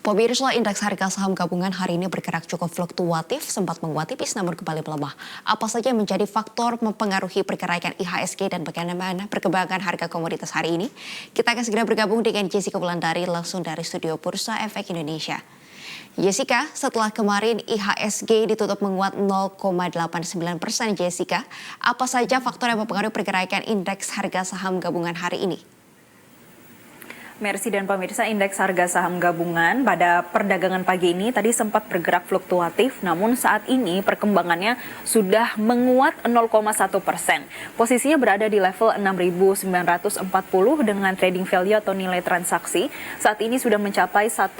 Pemirsa, indeks harga saham gabungan hari ini bergerak cukup fluktuatif, sempat menguat tipis namun kembali melemah. Apa saja yang menjadi faktor mempengaruhi pergerakan IHSG dan bagaimana perkembangan harga komoditas hari ini? Kita akan segera bergabung dengan Jessica Wulandari langsung dari Studio Bursa Efek Indonesia. Jessica, setelah kemarin IHSG ditutup menguat 0,89%, Jessica, apa saja faktor yang mempengaruhi pergerakan indeks harga saham gabungan hari ini? Mercy dan pemirsa, indeks harga saham gabungan pada perdagangan pagi ini tadi sempat bergerak fluktuatif, namun saat ini perkembangannya sudah menguat 0,1%. Posisinya berada di level 6.940 dengan trading value atau nilai transaksi saat ini sudah mencapai 1,6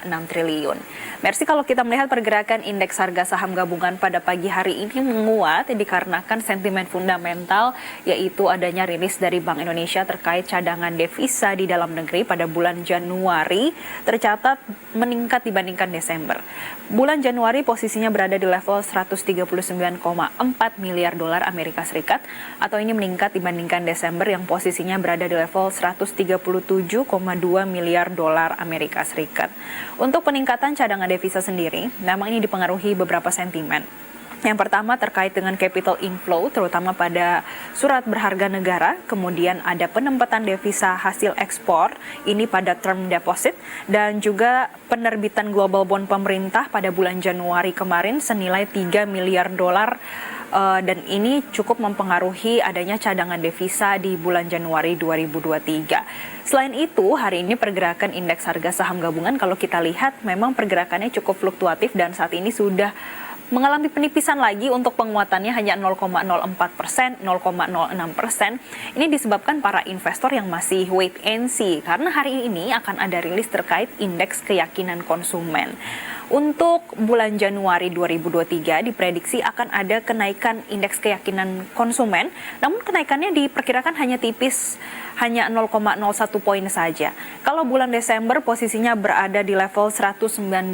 triliun. Mercy, kalau kita melihat pergerakan indeks harga saham gabungan pada pagi hari ini menguat dikarenakan sentimen fundamental, yaitu adanya rilis dari Bank Indonesia terkait cadangan devisa di dalam negeri pada bulan Januari tercatat meningkat dibandingkan Desember. Bulan Januari posisinya berada di level 139,4 miliar dolar Amerika Serikat, atau ini meningkat dibandingkan Desember yang posisinya berada di level 137,2 miliar dolar Amerika Serikat. Untuk peningkatan cadangan devisa sendiri, memang ini dipengaruhi beberapa sentimen. Yang pertama terkait dengan capital inflow, terutama pada surat berharga negara, kemudian ada penempatan devisa hasil ekspor, ini pada term deposit, dan juga penerbitan global bond pemerintah pada bulan Januari kemarin senilai 3 miliar dolar, dan ini cukup mempengaruhi adanya cadangan devisa di bulan Januari 2023. Selain itu, hari ini pergerakan indeks harga saham gabungan kalau kita lihat memang pergerakannya cukup fluktuatif dan saat ini sudah mengalami penipisan lagi untuk penguatannya hanya 0,04%, 0,06%. Ini disebabkan para investor yang masih wait and see karena hari ini akan ada rilis terkait indeks keyakinan konsumen. Untuk bulan Januari 2023 diprediksi akan ada kenaikan indeks keyakinan konsumen, namun kenaikannya diperkirakan hanya tipis, hanya 0,01 poin saja. Kalau bulan Desember posisinya berada di level 119,9,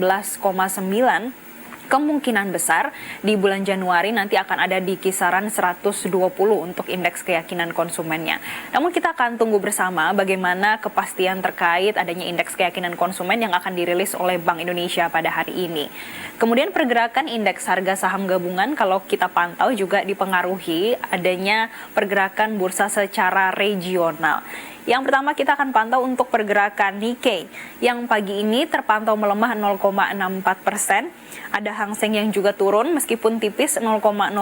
kemungkinan besar di bulan Januari nanti akan ada di kisaran 120 untuk indeks keyakinan konsumennya. Namun kita akan tunggu bersama bagaimana kepastian terkait adanya indeks keyakinan konsumen yang akan dirilis oleh Bank Indonesia pada hari ini. Kemudian pergerakan indeks harga saham gabungan kalau kita pantau juga dipengaruhi adanya pergerakan bursa secara regional. Yang pertama kita akan pantau untuk pergerakan Nikkei yang pagi ini terpantau melemah 0,64%. Ada Hang Seng yang juga turun meskipun tipis 0,07%.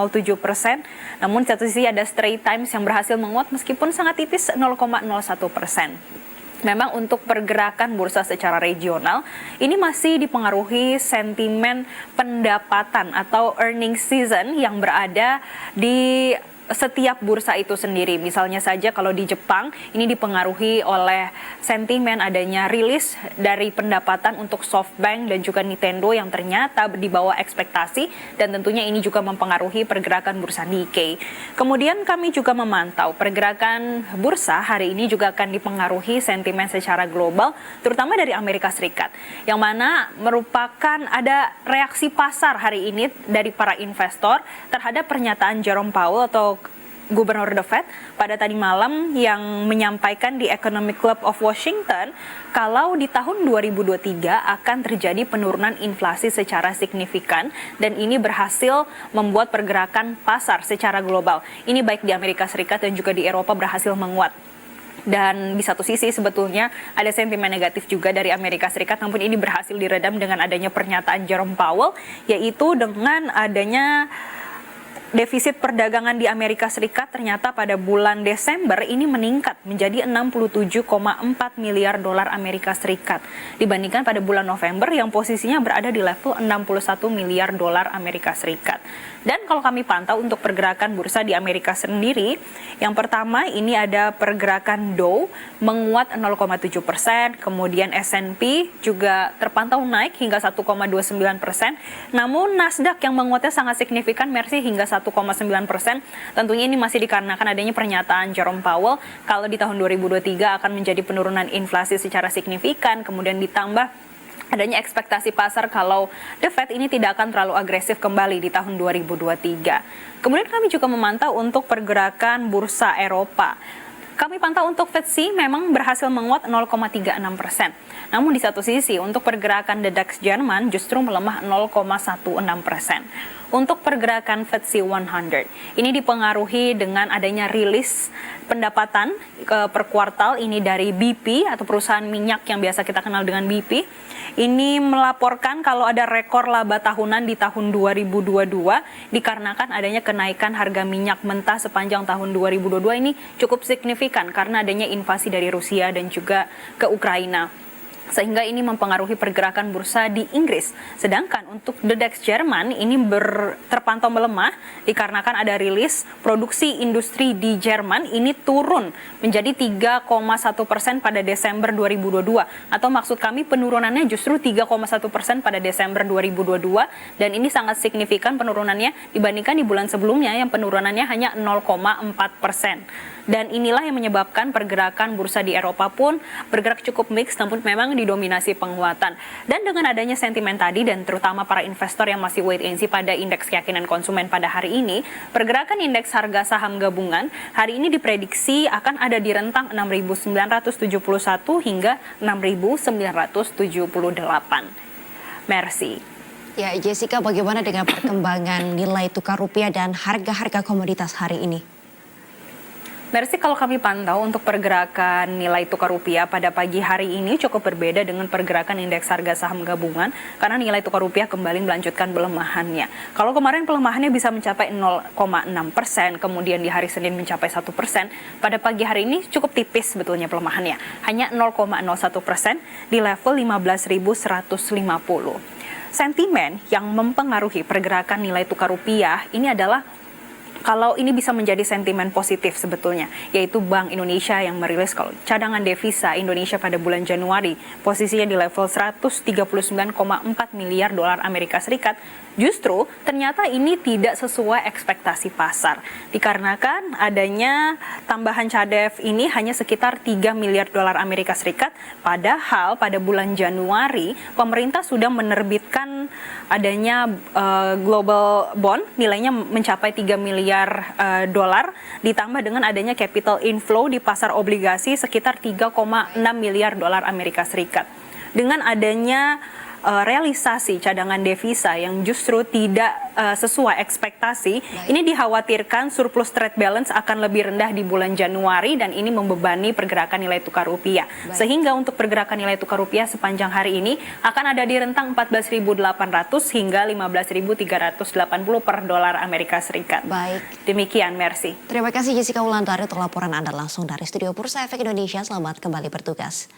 Namun di satu sisi ada Straits Times yang berhasil menguat meskipun sangat tipis 0,01%. Memang untuk pergerakan bursa secara regional ini masih dipengaruhi sentimen pendapatan atau earning season yang berada di setiap bursa itu sendiri. Misalnya saja kalau di Jepang ini dipengaruhi oleh sentimen adanya rilis dari pendapatan untuk SoftBank dan juga Nintendo yang ternyata di bawah ekspektasi, dan tentunya ini juga mempengaruhi pergerakan bursa Nikkei. Kemudian kami juga memantau pergerakan bursa hari ini juga akan dipengaruhi sentimen secara global, terutama dari Amerika Serikat, yang mana merupakan ada reaksi pasar hari ini dari para investor terhadap pernyataan Jerome Powell atau Gubernur The Fed pada tadi malam yang menyampaikan di Economic Club of Washington kalau di tahun 2023 akan terjadi penurunan inflasi secara signifikan, dan ini berhasil membuat pergerakan pasar secara global. Ini baik di Amerika Serikat dan juga di Eropa berhasil menguat. Dan di satu sisi sebetulnya ada sentimen negatif juga dari Amerika Serikat, namun ini berhasil diredam dengan adanya pernyataan Jerome Powell, yaitu dengan adanya defisit perdagangan di Amerika Serikat ternyata pada bulan Desember ini meningkat menjadi 67,4 miliar dolar Amerika Serikat dibandingkan pada bulan November yang posisinya berada di level 61 miliar dolar Amerika Serikat. Dan kalau kami pantau untuk pergerakan bursa di Amerika sendiri, yang pertama ini ada pergerakan Dow menguat 0,7%, kemudian S&P juga terpantau naik hingga 1,29%, namun Nasdaq yang menguatnya sangat signifikan, Mercy, hingga 1,9%. Tentunya ini masih dikarenakan adanya pernyataan Jerome Powell kalau di tahun 2023 akan menjadi penurunan inflasi secara signifikan, kemudian ditambah adanya ekspektasi pasar kalau The Fed ini tidak akan terlalu agresif kembali di tahun 2023. Kemudian kami juga memantau untuk pergerakan bursa Eropa. Kami pantau untuk FTSE memang berhasil menguat 0,36%. Namun di satu sisi untuk pergerakan The DAX Jerman justru melemah 0,16%. Untuk pergerakan FTSE 100, ini dipengaruhi dengan adanya rilis pendapatan per kuartal ini dari BP atau perusahaan minyak yang biasa kita kenal dengan BP. Ini melaporkan kalau ada rekor laba tahunan di tahun 2022 dikarenakan adanya kenaikan harga minyak mentah sepanjang tahun 2022 ini cukup signifikan karena adanya invasi dari Rusia dan juga ke Ukraina. Sehingga ini mempengaruhi pergerakan bursa di Inggris. Sedangkan untuk The DAX Jerman ini terpantau melemah dikarenakan ada rilis produksi industri di Jerman ini turun menjadi 3,1% pada Desember 2022. Atau maksud kami penurunannya justru 3,1% pada Desember 2022 dan ini sangat signifikan penurunannya dibandingkan di bulan sebelumnya yang penurunannya hanya 0,4%. Dan inilah yang menyebabkan pergerakan bursa di Eropa pun bergerak cukup mix namun memang didominasi penguatan. Dan dengan adanya sentimen tadi dan terutama para investor yang masih wait and see pada indeks keyakinan konsumen pada hari ini, pergerakan indeks harga saham gabungan hari ini diprediksi akan ada di rentang 6.971 hingga 6.978. Merci. Ya, Jessica, bagaimana dengan perkembangan nilai tukar rupiah dan harga-harga komoditas hari ini? Mercy, kalau kami pantau untuk pergerakan nilai tukar rupiah pada pagi hari ini cukup berbeda dengan pergerakan indeks harga saham gabungan karena nilai tukar rupiah kembali melanjutkan pelemahannya. Kalau kemarin pelemahannya bisa mencapai 0,6%, kemudian di hari Senin mencapai 1%, pada pagi hari ini cukup tipis sebetulnya pelemahannya, hanya 0,01% di level 15.150. Sentimen yang mempengaruhi pergerakan nilai tukar rupiah ini adalah kalau ini bisa menjadi sentimen positif sebetulnya, yaitu Bank Indonesia yang merilis kalau cadangan devisa Indonesia pada bulan Januari posisinya di level 139,4 miliar dolar Amerika Serikat. Justru ternyata ini tidak sesuai ekspektasi pasar, dikarenakan adanya tambahan cadev ini hanya sekitar 3 miliar dolar Amerika Serikat, padahal pada bulan Januari pemerintah sudah menerbitkan adanya global bond nilainya mencapai 3 miliar dolar, ditambah dengan adanya capital inflow di pasar obligasi sekitar 3,6 miliar dolar Amerika Serikat. Dengan adanya realisasi cadangan devisa yang justru tidak sesuai ekspektasi, ini dikhawatirkan surplus trade balance akan lebih rendah di bulan Januari dan ini membebani pergerakan nilai tukar rupiah. Sehingga untuk pergerakan nilai tukar rupiah sepanjang hari ini akan ada di rentang 14.800 hingga 15.380 per dolar Amerika Serikat. Baik. Demikian, Mercy. Terima kasih Jessica Wulandari untuk laporan Anda langsung dari Studio Bursa Efek Indonesia. Selamat kembali bertugas.